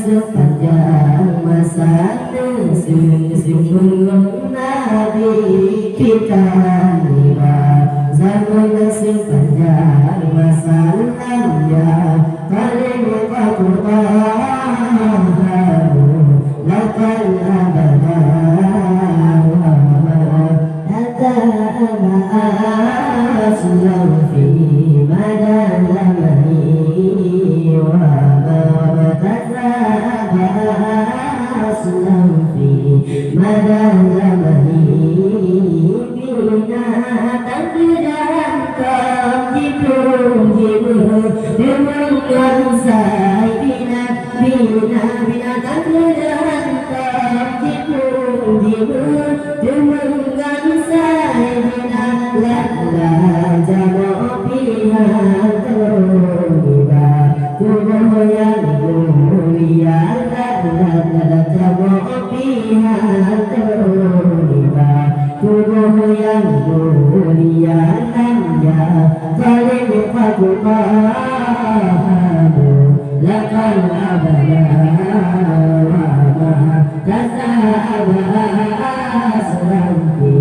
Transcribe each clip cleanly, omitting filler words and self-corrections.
sepanjang masa sungguh Nabi kita tiba zaman sepanjang masa ya paling Quran lakal abada hatta aslam fi madal zamani wa aslam fi madal zamani bina takdiran dengan saya bina takdiran dengan saya bina la jamo pihak terliba tubuh yang mulia la jamo pihak terliba tubuh yang mulia nanya paling fakumahu lakal abada kasa abas rampi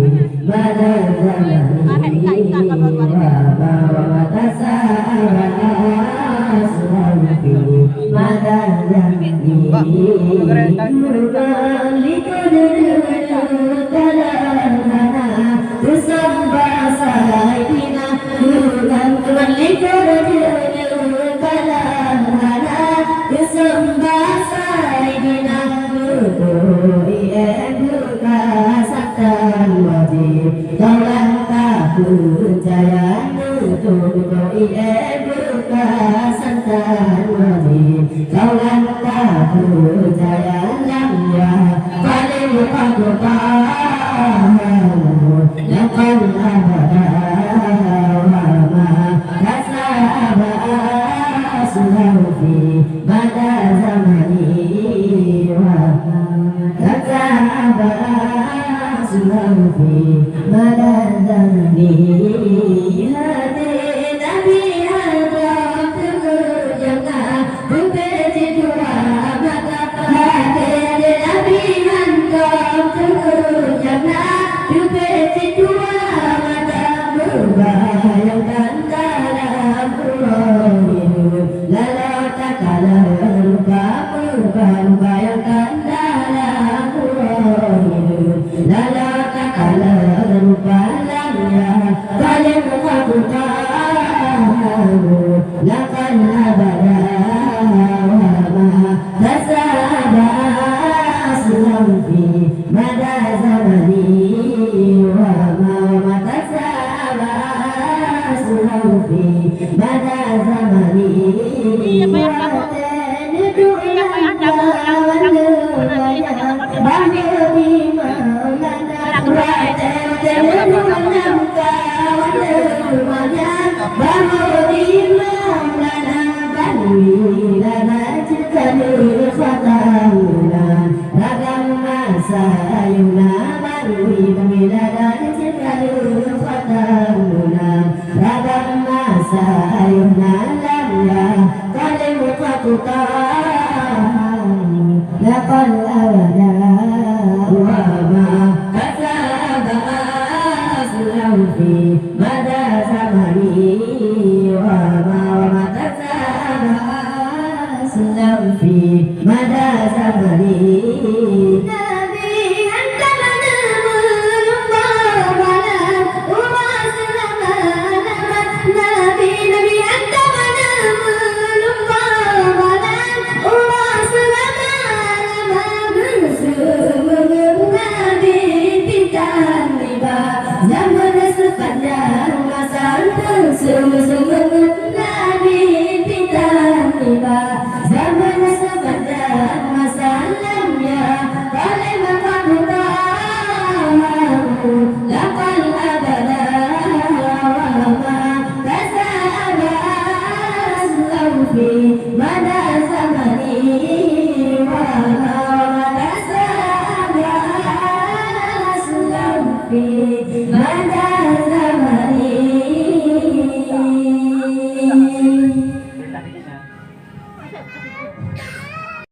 badal zamani wa kasa abas rampi badal zamani